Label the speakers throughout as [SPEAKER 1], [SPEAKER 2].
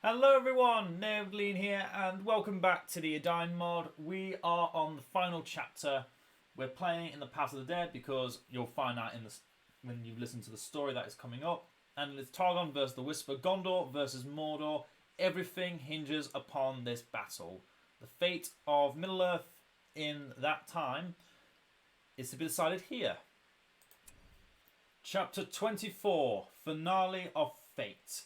[SPEAKER 1] Hello everyone, Neogleen here and welcome back to the Edain mod. We are on the final chapter. We're playing in the Pass of the Dead because you'll find out when you listen to the story that is coming up. And it's Targon versus the Whisper, Gondor versus Mordor. Everything hinges upon this battle. The fate of Middle-earth in that time is to be decided here. Chapter 24, Finale of Fate.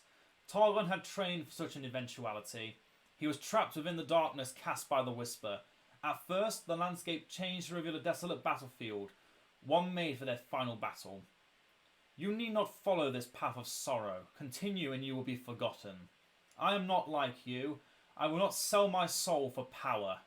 [SPEAKER 1] Targon had trained for such an eventuality. He was trapped within the darkness cast by the Whisper. At first, the landscape changed to reveal a desolate battlefield, one made for their final battle. You need not follow this path of sorrow. Continue and you will be forgotten. I am not like you. I will not sell my soul for power.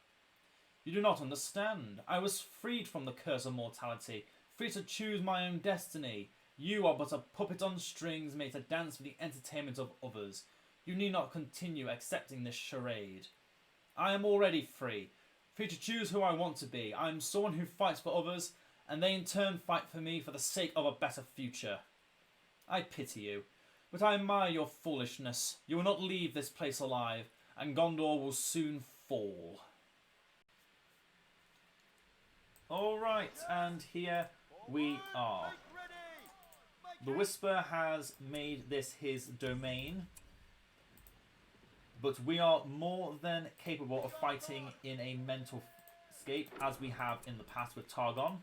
[SPEAKER 1] You do not understand. I was freed from the curse of mortality, free to choose my own destiny. You are but a puppet on strings made to dance for the entertainment of others. You need not continue accepting this charade. I am already free, free to choose who I want to be. I am someone who fights for others, and they in turn fight for me for the sake of a better future. I pity you, but I admire your foolishness. You will not leave this place alive, and Gondor will soon fall. Alright, and here we are. The Whisper has made this his domain, but we are more than capable of fighting in a mental scape as we have in the past with Targon.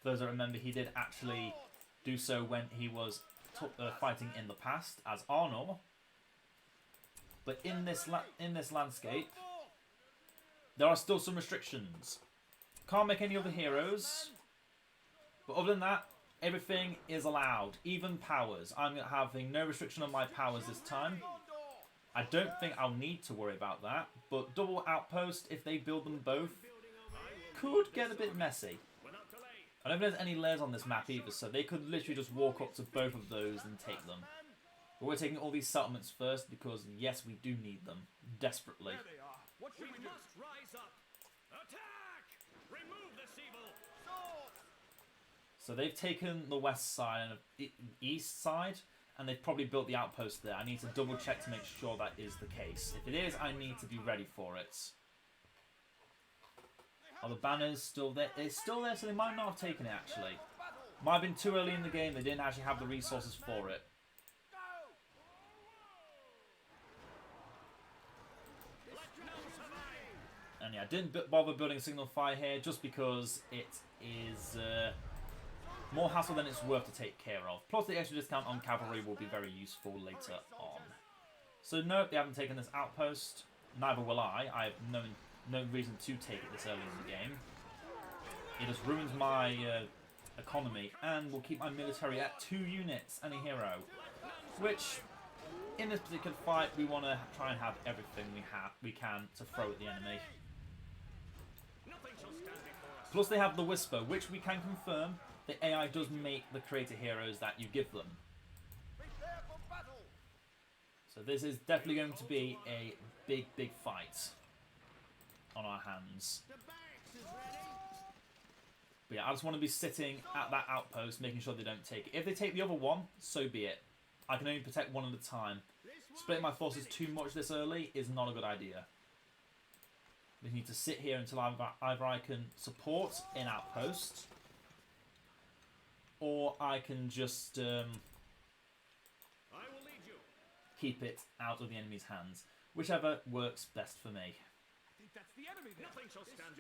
[SPEAKER 1] For those that remember, he did actually do so when he was fighting in the past as Arnor. But in this landscape, there are still some restrictions. Can't make any other heroes, but other than that, everything is allowed, even powers. I'm having no restriction on my powers this time. I don't think I'll need to worry about that, but double outpost, if they build them both, could get a bit messy. I don't think there's any layers on this map either, so they could literally just walk up to both of those and take them. But we're taking all these settlements first because, yes, we do need them, desperately.
[SPEAKER 2] We must rise up. Attack! Remove this evil.
[SPEAKER 1] So they've taken the west side and the east side, and they've probably built the outpost there. I need to double check to make sure that is the case. If it is, I need to be ready for it. Are the banners still there? It's still there, so they might not have taken it, actually. Might have been too early in the game. They didn't actually have the resources for it. And yeah, I didn't bother building a signal fire here just because it is more hassle than it's worth to take care of. Plus the extra discount on cavalry will be very useful later on. So nope, they haven't taken this outpost. Neither will I. I have no reason to take it this early in the game. It just ruins my economy and will keep my military at 2 units and a hero. Which, in this particular fight, we want to try and have everything we can to throw at the enemy. Plus they have the Whisper, which we can confirm the AI does make the creator heroes that you give them. So this is definitely going to be a big fight on our hands. But yeah, I just want to be sitting at that outpost, making sure they don't take it. If they take the other one, so be it. I can only protect one at a time. Splitting my forces too much this early is not a good idea. We need to sit here until either I can support an outpost, or I can just keep it out of the enemy's hands. Whichever works best for me.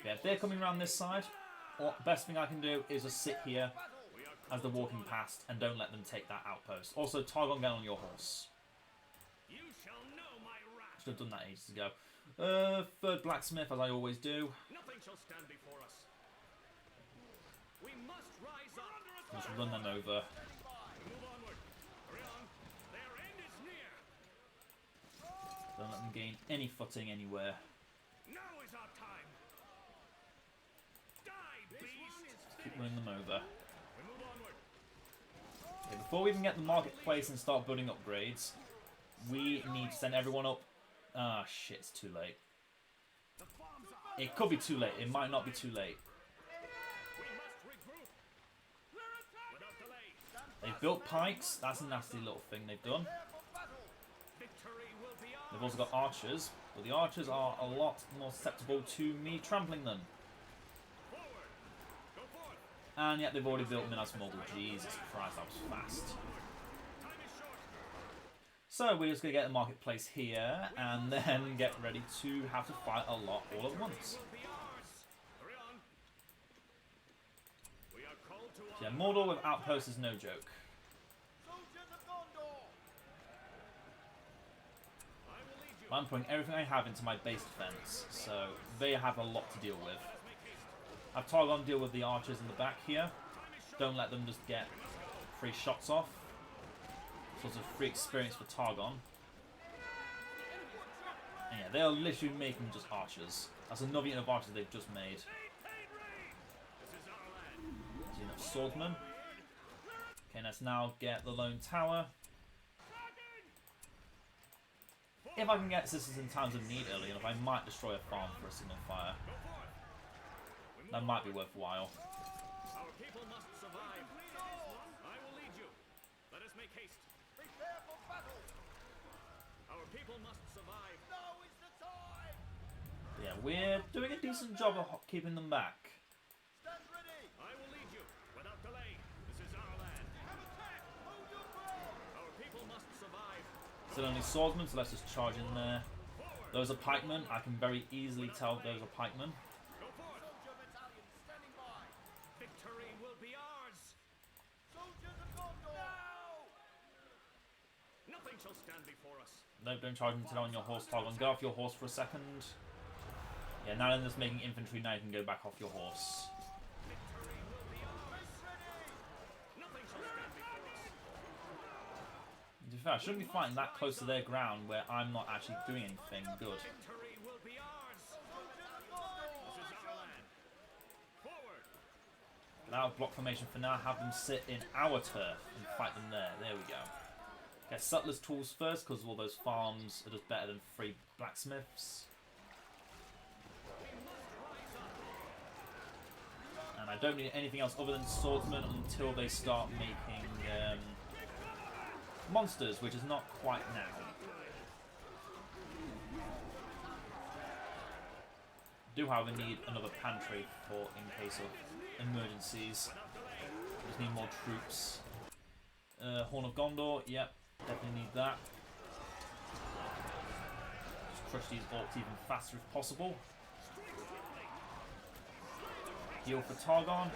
[SPEAKER 1] Yeah, if they're coming around this side, the best thing I can do is just sit here as they're walking past and don't let them take that outpost. Also, Targon, get on your horse. Should have done that ages ago. Third blacksmith, as I always do.
[SPEAKER 2] Nothing shall stand before us. We must rise up.
[SPEAKER 1] Just run them over.
[SPEAKER 2] Move onward. Hurry on. Their end is near.
[SPEAKER 1] Don't let them gain any footing anywhere.
[SPEAKER 2] Now is our time. Die, beast.
[SPEAKER 1] Keep running them over.
[SPEAKER 2] We move onward.
[SPEAKER 1] Okay, before we even get the marketplace and start building upgrades, we need to send everyone up. Ah, shit, it's too late. It could be too late. It might not be too late.
[SPEAKER 2] Without delay.
[SPEAKER 1] They've built pikes. That's a nasty little thing they've done.
[SPEAKER 2] Victory will be
[SPEAKER 1] They've
[SPEAKER 2] ours.
[SPEAKER 1] also got archers, but the archers are a lot more susceptible to me trampling them.
[SPEAKER 2] Forward. Go forth.
[SPEAKER 1] And yet they've already built Minas Morgul. Jesus Christ, that was fast.
[SPEAKER 2] Time is short.
[SPEAKER 1] So we're just going to get the marketplace here, and then get ready to have to fight a lot all at once.
[SPEAKER 2] Will be ours. Hurry on. We are called to
[SPEAKER 1] Yeah,
[SPEAKER 2] honor.
[SPEAKER 1] Mordor with outposts is no joke.
[SPEAKER 2] Soldiers of Gondor. I will lead you.
[SPEAKER 1] I'm putting everything I have into my base defense, so they have a lot to deal with.
[SPEAKER 2] Let us make haste.
[SPEAKER 1] Have Targon deal with the archers in the back here.
[SPEAKER 2] Time is short.
[SPEAKER 1] Don't let them just get free shots off. Sort of free experience for Targon. And yeah, they are literally making just archers. That's another unit of archers they've just made.
[SPEAKER 2] Maintain range. This is our land.
[SPEAKER 1] There's a unit of swordsmen. Okay, let's now get the lone tower. If I can get assistance in times of need early enough, I might destroy a farm for a signal fire.
[SPEAKER 2] Go forth.
[SPEAKER 1] That might be worthwhile.
[SPEAKER 2] Our people must survive. I will lead you. Let us make haste. Prepare for battle. Our people must survive. Now is the time.
[SPEAKER 1] Yeah, we're doing a decent job of keeping them back.
[SPEAKER 2] Stand ready. I will lead you without delay. This is our land. Have attack. Hold your ground. Our people must survive.
[SPEAKER 1] Still only swordsmen, so let's just charge in there.
[SPEAKER 2] Forward.
[SPEAKER 1] Those are pikemen. I can very easily tell those are pikemen.
[SPEAKER 2] Go forth. Soldier battalion standing by. Victory will be ours. Soldiers of Gondor. Now. Nothing shall stand before us.
[SPEAKER 1] No, don't charge until on your horse, Targon. Go off your horse for a second. Yeah, now they're just making infantry. Now you can go back off your horse.
[SPEAKER 2] Victory will be ours. Ready. Nothing shall stand before us.
[SPEAKER 1] To be fair, I shouldn't be fighting that close to their ground where I'm not actually doing anything good.
[SPEAKER 2] Victory will be ours. Soldiers of Gondor. This is our land. Forward.
[SPEAKER 1] Now block formation for now. Have them sit in our turf and fight them there. There we go. Get Sutler's tools first because all those farms are just better than free blacksmiths. And I don't need anything else other than swordsmen until they start making monsters, which is not quite now. Do however need another pantry for in case of emergencies. Just need more troops. Horn of Gondor, yep, definitely need that. Just crush these orcs even faster if possible. Heal for Targon.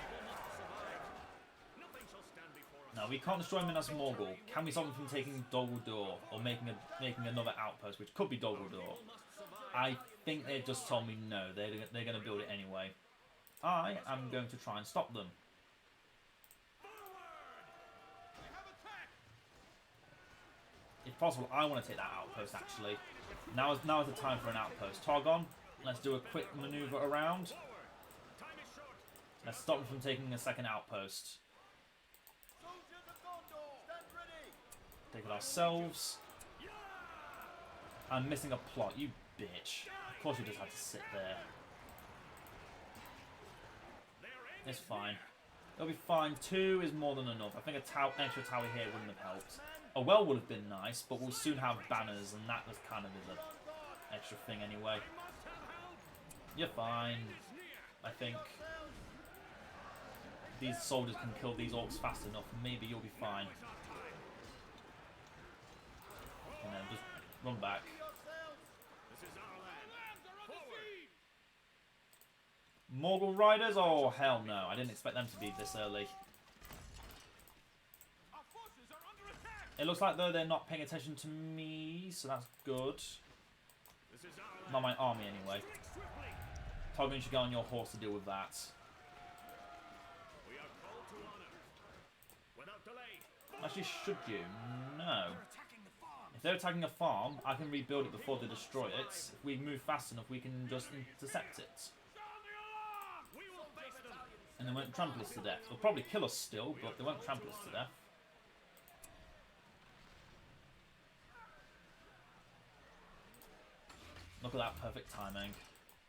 [SPEAKER 2] Nothing shall stand before us.
[SPEAKER 1] Now we can't destroy Minas Morgul. Can we stop them from taking Dol Guldur or making another outpost, which could be Dol Guldur? I think they just told me no. They're going to build it anyway. I am going to try and stop them. If possible, I want to take that outpost actually. Now is the time for an outpost. Targon, let's do a quick maneuver around.
[SPEAKER 2] Time is short.
[SPEAKER 1] Let's stop them from taking a second outpost.
[SPEAKER 2] Soldiers of Gondor. Stand ready.
[SPEAKER 1] Take it ourselves. I'm missing a plot, you bitch. Of course you just had to sit there. It's fine. It'll be fine. 2 is more than enough. I think an extra tower here wouldn't have helped. A well would have been nice, but we'll soon have banners, and that was kind of is an extra thing anyway. You're fine, I think. These soldiers can kill these orcs fast enough. Maybe you'll be fine. And then just run back.
[SPEAKER 2] This is our land.
[SPEAKER 1] Morgul Riders? Oh, hell no. I didn't expect them to be this early.
[SPEAKER 2] Our forces are under attack.
[SPEAKER 1] It looks like, though, they're not paying attention to me, so that's good.
[SPEAKER 2] This is our land.
[SPEAKER 1] Not my army, anyway.
[SPEAKER 2] Strike swiftly.
[SPEAKER 1] Targon should go on your horse to deal with that.
[SPEAKER 2] We are called to honor. Without delay.
[SPEAKER 1] Actually, should you? No.
[SPEAKER 2] Attacking the farm.
[SPEAKER 1] If they're attacking a farm, I can rebuild it before they destroy it. If we move fast enough, we can just intercept it.
[SPEAKER 2] Sound the alarm. We will face them.
[SPEAKER 1] And they won't trample us to death. They'll probably kill us still, but they won't trample us to death. Look at that perfect timing.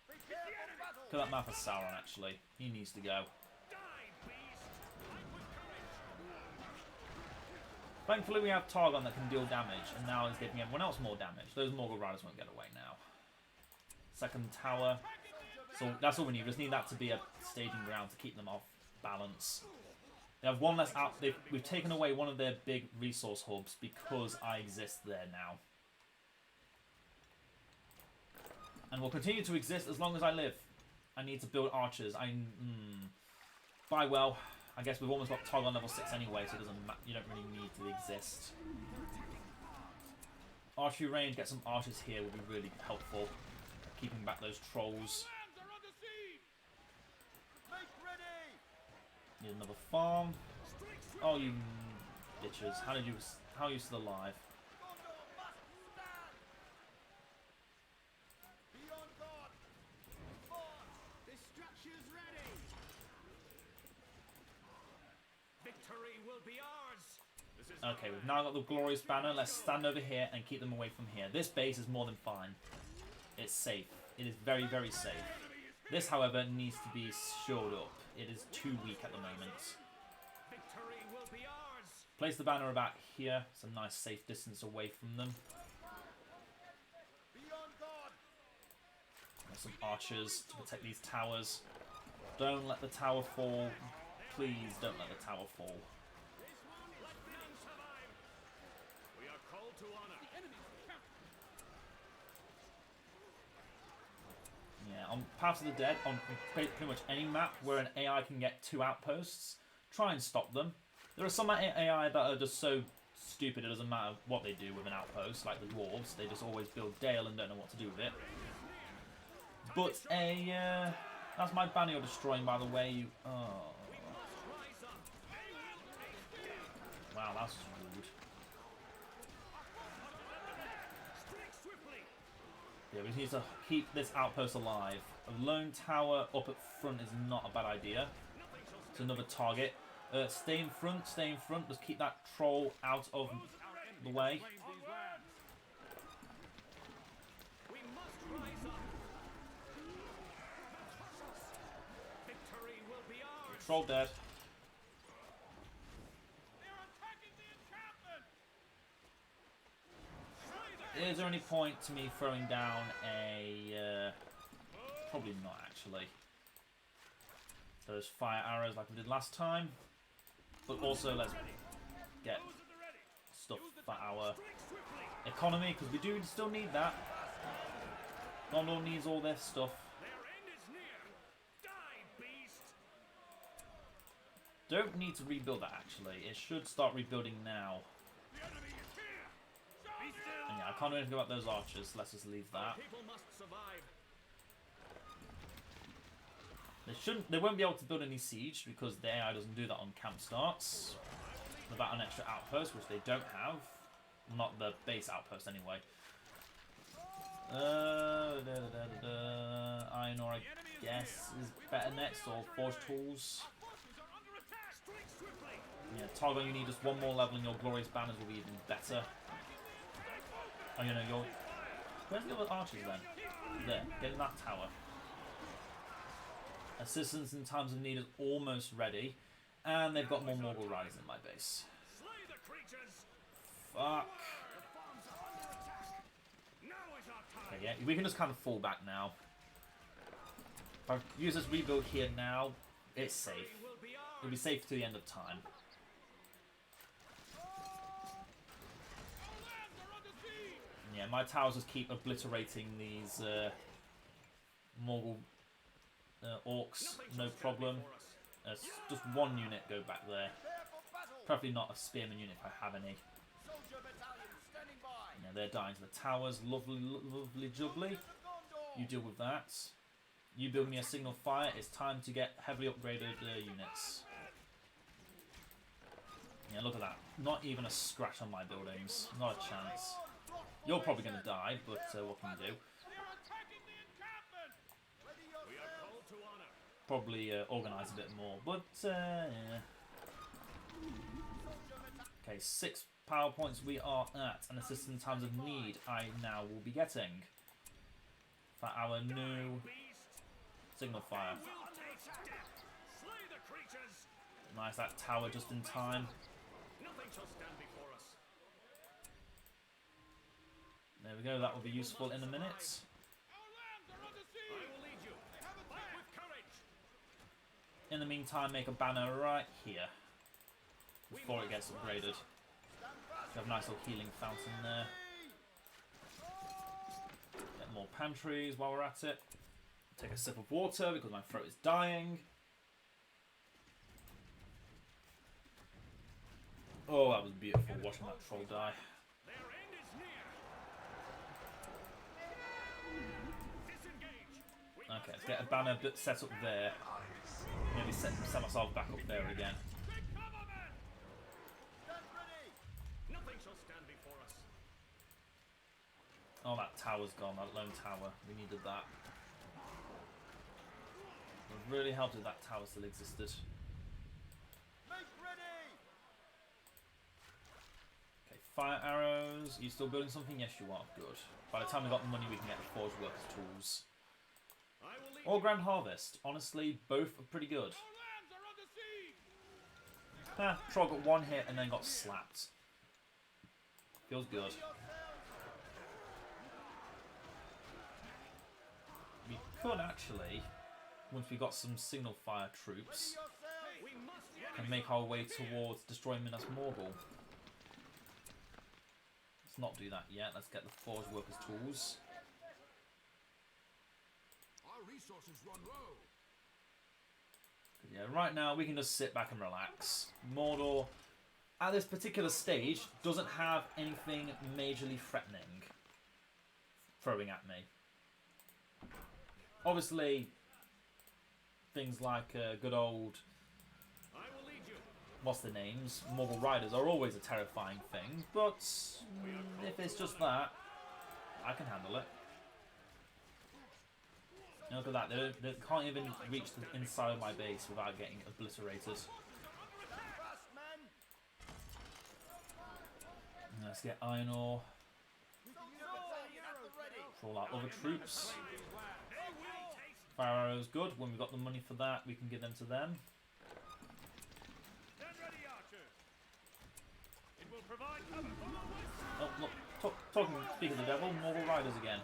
[SPEAKER 1] Look at that map of Sauron, actually. He needs to go.
[SPEAKER 2] Die, beast. Fight with courage.
[SPEAKER 1] Thankfully, we have Targon that can deal damage, and now he's giving everyone else more damage. Those Morgul Riders won't get away now. Second tower. So that's all we need. We just need that to be a staging ground to keep them off balance. They have one less out. We've taken away one of their big resource hubs because I exist there now. And will continue to exist as long as I live. I need to build archers. Buy well. I guess we've almost got Targon level 6 anyway, so it doesn't you don't really need to exist. Archery range, get some archers here would be really helpful. Keeping back those trolls. Need another farm. Oh, you bitches. How are you still alive? Okay, we've now got the glorious banner. Let's stand over here and keep them away from here. This base is more than fine. It's safe. It is very, very safe. This, however, needs to be shored up. It is too weak at the moment. Place the banner about here. It's a nice safe distance away from them. There's some archers to protect these towers. Don't let the tower fall. Please don't let the tower fall. Yeah, on Path of the Dead, on pretty much any map where an AI can get 2 outposts, try and stop them. There are some AI that are just so stupid it doesn't matter what they do with an outpost, like the dwarves. They just always build Dale and don't know what to do with it. But that's my banner you're destroying, by the way. Oh. Wow, that's rude. Yeah, we just need to keep this outpost alive. A lone tower up at front is not a bad idea. It's another target. Stay in front, stay in front. Just keep that troll out of the way. Troll dead. Is there any point to me throwing down a... probably not, actually. Those fire arrows like we did last time. But also, let's get stuff for our economy, because we do still need that. Gondor needs all this stuff. Don't need to rebuild that, actually. It should start rebuilding now. And yeah, I can't do anything about those archers. Let's just leave that. They won't be able to build any siege because the AI doesn't do that on camp starts. Without an extra outpost, which they don't have. Not the base outpost, anyway. Iron ore, I guess, is better next, or forge tools. Yeah, Targon, you need just one more level and your glorious banners will be even better. Oh, you know, your... Where's the other archers then? There, get in that tower. Assistance in times of need is almost ready. And they've got more Morgul Riders in my base. Fuck. Okay, yeah, we can just kind of fall back now. If I use this rebuild here now, it's safe. It'll be safe to the end of time. Yeah, my towers just keep obliterating these Morgul orcs, no problem. Just one unit go back there. Probably not a spearman unit if I have any. Yeah, they're dying to the towers. Lovely, lovely jubbly. You deal with that. You build me a signal fire. It's time to get heavily upgraded units. Yeah, look at that. Not even a scratch on my buildings. Not a chance. You're probably going to die, but what can you do? Probably organise a bit more, but yeah. Okay, 6 power points we are at, and assist in times of need I now will be getting for our new signal fire. Nice, that tower just in time. There we go, that will be useful in a minute.
[SPEAKER 2] Our lands are under siege. I will lead you. Fight with courage.
[SPEAKER 1] In the meantime, make a banner right here before it gets upgraded. We have a nice little healing fountain there. Get more pantries while we're at it. Take a sip of water because my throat is dying. Oh, that was beautiful watching that troll die.
[SPEAKER 2] Their end is near. Disengage.
[SPEAKER 1] Okay, let's get a banner set up there. Maybe set myself back up there again.
[SPEAKER 2] Take cover, men. Stand ready. Nothing shall stand before us.
[SPEAKER 1] Oh, that tower's gone, that lone tower. We needed that. It would really helped if that tower still existed.
[SPEAKER 2] Make ready.
[SPEAKER 1] Okay, fire arrows. Are you still building something? Yes, you are. Good. By the time we got the money, we can get the forge workers' tools.
[SPEAKER 2] I will lead
[SPEAKER 1] Or
[SPEAKER 2] you.
[SPEAKER 1] Grand Harvest. Honestly, both are pretty good.
[SPEAKER 2] Our lands are under siege.
[SPEAKER 1] Troll got one hit and then got slapped. Feels good. We could actually, once we got some signal fire troops,
[SPEAKER 2] We must
[SPEAKER 1] and make our way towards destroying Minas Morgul. Let's not do that yet. Let's get the forge workers' tools.
[SPEAKER 2] Our resources run low.
[SPEAKER 1] Yeah, right now we can just sit back and relax. Mordor, at this particular stage, doesn't have anything majorly threatening throwing at me. Obviously, things like good old,
[SPEAKER 2] I will lead you.
[SPEAKER 1] what's the names, Morgul Riders are always a terrifying thing, but if it's just that, I can handle it. And look at that, they can't even reach the inside of my base without getting obliterated. And let's get iron ore for all our other troops. Fire arrows, good. When we've got the money for that, we can give them to them.
[SPEAKER 2] Stand ready, archers. It will provide cover.
[SPEAKER 1] Oh, look, speak of the devil, Morgul Riders again.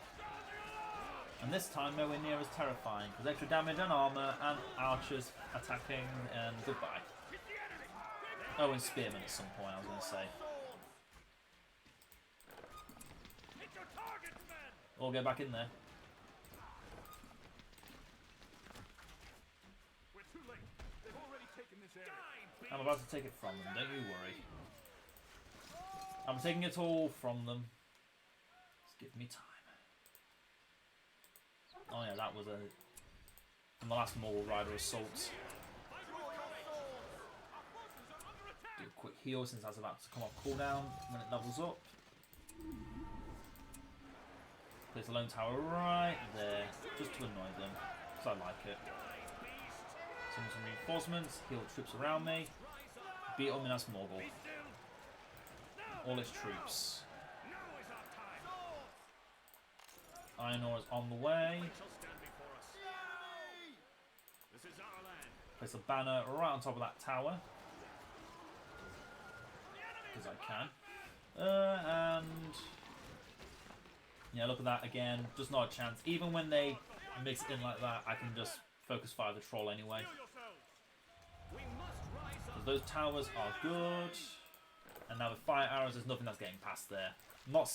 [SPEAKER 1] And this time, nowhere near as terrifying, because extra damage and armour, and archers attacking, and goodbye. Oh, and spearmen at some point, I was going to say.
[SPEAKER 2] Hit your targets, men.
[SPEAKER 1] All get back in there.
[SPEAKER 2] We're too late. They've already taken this area.
[SPEAKER 1] I'm about to take it from them, don't you worry. I'm taking it all from them. Just give me time. Oh yeah, that was from the last Morgul Rider assault. Do a quick heal since that's about to come off cooldown when it levels up. Place a lone tower right there, just to annoy them, because I like it. Send some reinforcements, heal troops around me, beat up Minas Morgul. All its troops. Iron ore is on the way.
[SPEAKER 2] This is our land.
[SPEAKER 1] Place a banner right on top of that tower. Because I can. And yeah, look at that again. Just not a chance. Even when they mix it in like that, I can just focus fire the troll anyway.
[SPEAKER 2] We must rise up.
[SPEAKER 1] Those towers are good. And now with fire arrows, there's nothing that's getting past there. Not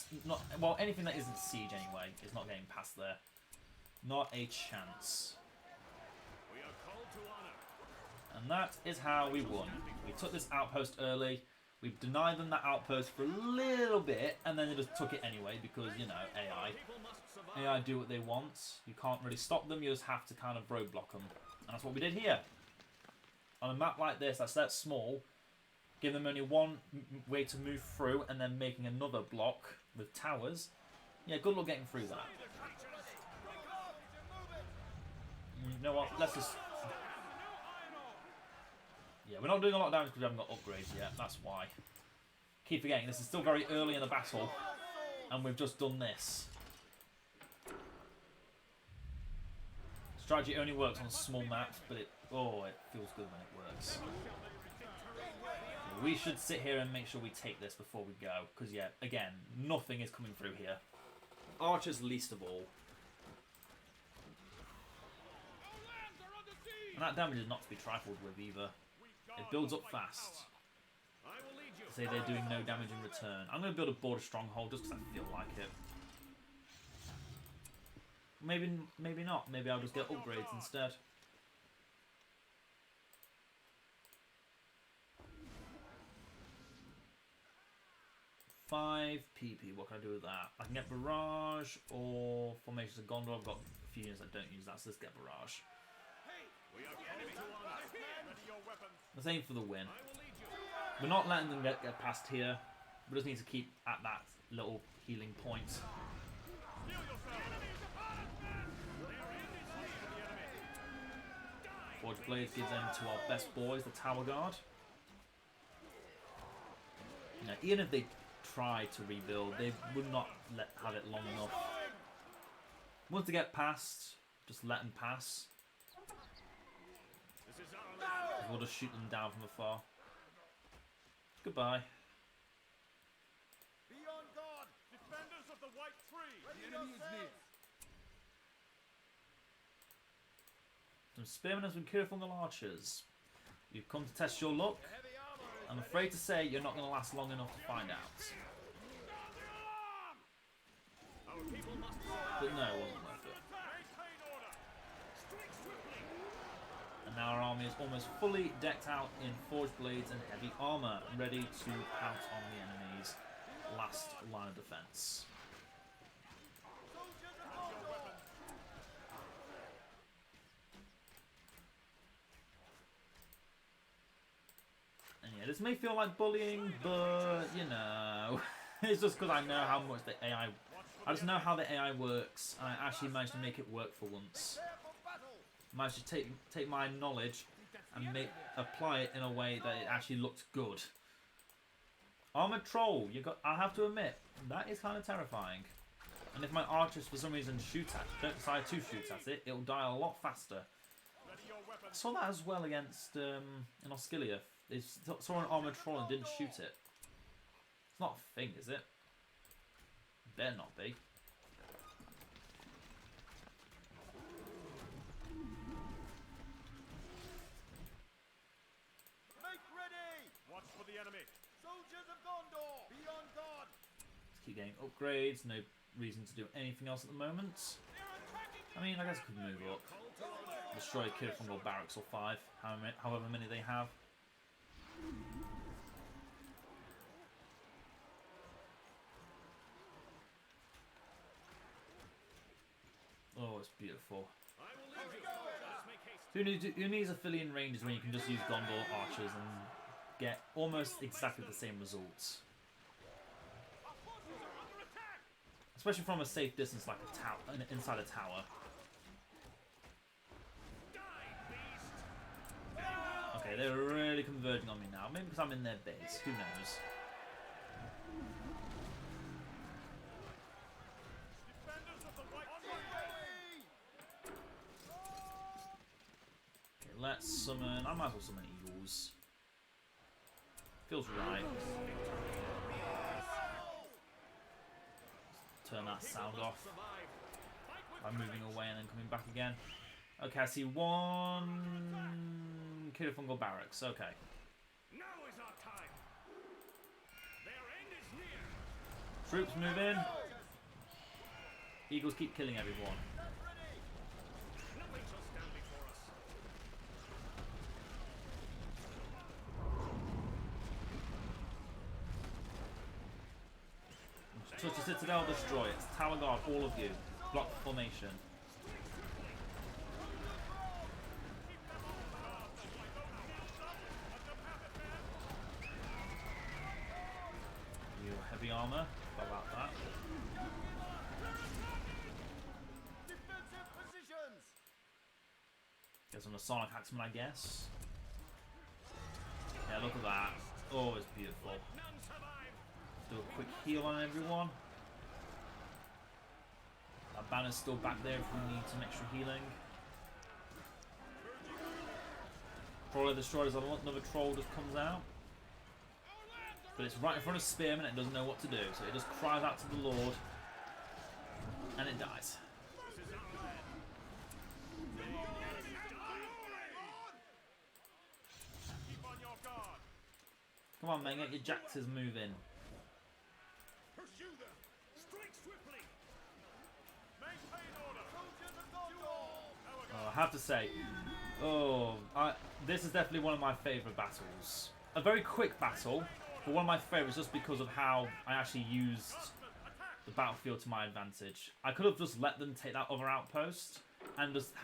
[SPEAKER 1] well, anything that isn't siege anyway is not getting past there. Not a chance.
[SPEAKER 2] We are called to honor.
[SPEAKER 1] And that is how we won. We took this outpost early. We denied them that outpost for a little bit, and then they just took it anyway because, you know, AI.
[SPEAKER 2] People must survive.
[SPEAKER 1] AI do what they want. You can't really stop them. You just have to kind of roadblock them. And that's what we did here. On a map like this, that's that small, give them only one way to move through and then making another block with towers. Yeah, good luck getting through that. You know what? Let's just... Yeah, we're not doing a lot of damage because we haven't got upgrades yet. That's why. Keep forgetting, this is still very early in the battle. And we've just done this. Strategy only works on small maps, but it feels good when it works. We should sit here and make sure we take this before we go. Because, yeah, again, nothing is coming through here. archers least of all. And that damage is not to be trifled with either. It builds up fast. Say they're doing no damage in return. I'm going to build a border stronghold just because I feel like it. Maybe not. Maybe I'll just get upgrades instead. Five PP. What can I do with that? I can get Barrage or Formations of Gondor. I've got a few units that don't use that, so let's get Barrage. Let's aim for the win. We're not letting them get past here. We just need to keep at that little healing point. Forge Blades gives them to our best boys, the Tower Guard. You know, even if they try to rebuild, they would not have it long enough. Once they get past, just let them pass. We'll just shoot them down from afar. Goodbye.
[SPEAKER 2] Be on guard, defenders of the White Tree. The enemy is near.
[SPEAKER 1] Some spearmen and some Kirfungal archers. You've come to test your luck. I'm afraid to say you're not going to last long enough to find out. But no, it wasn't worth it. And now our army is almost fully decked out in forged blades and heavy armour, ready to pounce on the enemy's last line of defence. And yeah, this may feel like bullying, but you know, it's just because I know how much the AI. I just know how the AI works, and I actually managed to make it work for once. Managed to take my knowledge and apply it in a way that it actually looked good. Armored troll, I have to admit, that is kind of terrifying. And if my archers for some reason don't decide to shoot at it, it'll die a lot faster. I saw that as well against in Oscilia. They saw an armored troll and didn't shoot it. It's not a thing, is it? Better not be.
[SPEAKER 2] The enemy. Soldiers of Gondor, be on guard.
[SPEAKER 1] Let's keep getting upgrades. No reason to do anything else at the moment. I mean, I guess I could move up. Destroy Kirfungal barracks or 5, however many they have. Oh, it's beautiful. Who needs affiliate ranges when you can just use Gondor archers and get almost exactly the same results? Especially from a safe distance like a tower, inside a tower. Okay, they're really converging on me now. Maybe because I'm in their base. Who knows? Okay, let's summon. I might as well summon eagles. Feels right. Turn that sound off by moving away and then coming back again. Okay, I see one Kirfungal barracks. Okay.
[SPEAKER 2] Now is our time. Their end is near.
[SPEAKER 1] Troops move in. Eagles keep killing everyone.
[SPEAKER 2] Nothing shall stand before us.
[SPEAKER 1] Touch the citadel, destroy it. Tower guard, all of you. Block the formation. You heavy armor. How about that?
[SPEAKER 2] Defensive positions.
[SPEAKER 1] Guess on a Sonic Axeman, I guess. Yeah, look at that. Oh, it's beautiful.
[SPEAKER 2] None survive.
[SPEAKER 1] Do a quick heal on everyone. That banner's still back there if we need some extra healing. Probably destroyed as another troll just comes out. But it's right in front of Spearman and it doesn't know what to do. So it just cries out to the Lord. And it dies.
[SPEAKER 2] This is our land. The enemy die. Keep on your guard.
[SPEAKER 1] Come on, man, get your jaxes moving.
[SPEAKER 2] Pursue them. Strike swiftly. Maintain order. Soldiers of God.
[SPEAKER 1] Oh, I have to say, this is definitely one of my favourite battles. A very quick battle, but one of my favourites just because of how I actually used the battlefield to my advantage. I could have just let them take that other outpost and just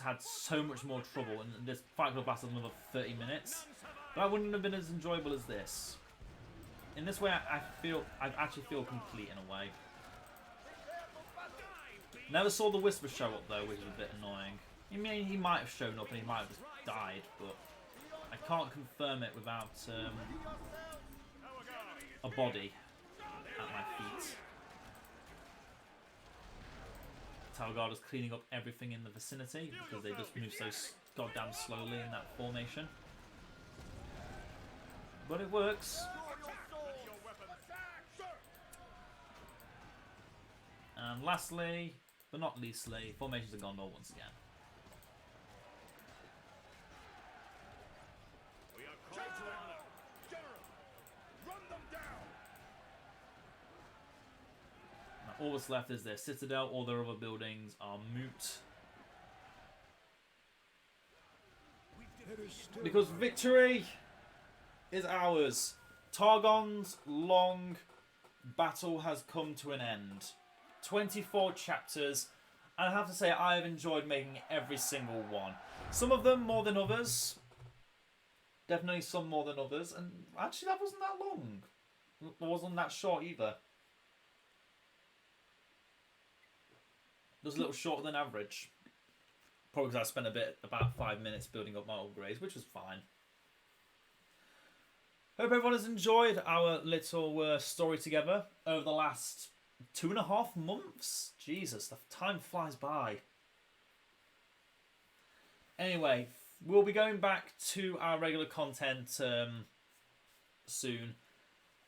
[SPEAKER 1] had so much more trouble, and this fight could have lasted another 30 minutes. But I wouldn't have been as enjoyable as this. In this way, I actually feel complete in a way. Never saw the Whisper show up though, which is a bit annoying. I mean, he might have shown up and he might have just died, but I can't confirm it without a body at my feet. Targon is cleaning up everything in the vicinity because they just move so goddamn slowly in that formation. But it works. And lastly, but not leastly, formations are Gondor once again.
[SPEAKER 2] We are called to honor. General, run them down.
[SPEAKER 1] Now, all that's left is their citadel. All their other buildings are moot. Because victory is ours. Targon's long battle has come to an end. 24 chapters, and I have to say I have enjoyed making every single one. Some of them more than others. Definitely some more than others, and actually that wasn't that long. It wasn't that short either. It was a little shorter than average. Probably because I spent about 5 minutes building up my upgrades, which was fine. Hope everyone has enjoyed our little story together over the last 2.5 months. Jesus, the time flies by. Anyway, we'll be going back to our regular content soon.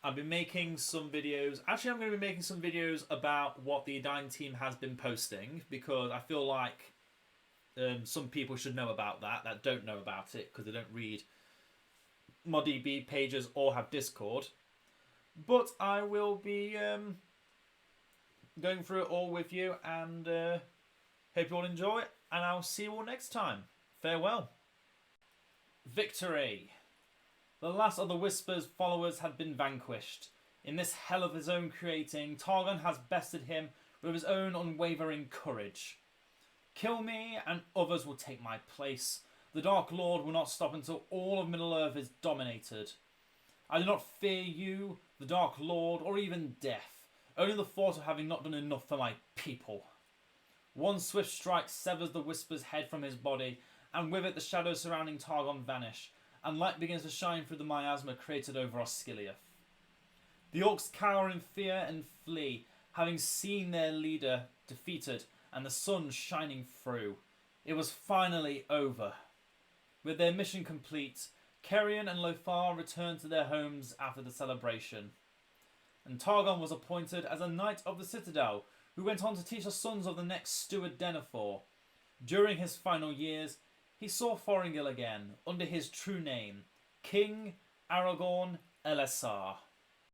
[SPEAKER 1] I've been making some videos. Actually, I'm going to be making some videos about what the Edain team has been posting, because I feel like some people should know about that don't know about it because they don't read ModDB pages or have Discord. But I will be going through it all with you, and hope you all enjoy it, and I'll see you all next time. Farewell. Victory. The last of the Whisper's followers had been vanquished. In this hell of his own creating, Targon has bested him with his own unwavering courage. Kill me, and others will take my place. The Dark Lord will not stop until all of Middle-earth is dominated. I do not fear you, the Dark Lord, or even death. Only the thought of having not done enough for my people. One swift strike severs the Whisper's head from his body, and with it the shadows surrounding Targon vanish, and light begins to shine through the miasma created over Osgiliath. The orcs cower in fear and flee, having seen their leader defeated and the sun shining through. It was finally over. With their mission complete, Kerion and Lothar returned to their homes after the celebration. And Targon was appointed as a Knight of the Citadel, who went on to teach the sons of the next steward Denethor. During his final years, he saw Foringil again, under his true name, King Aragorn Elessar.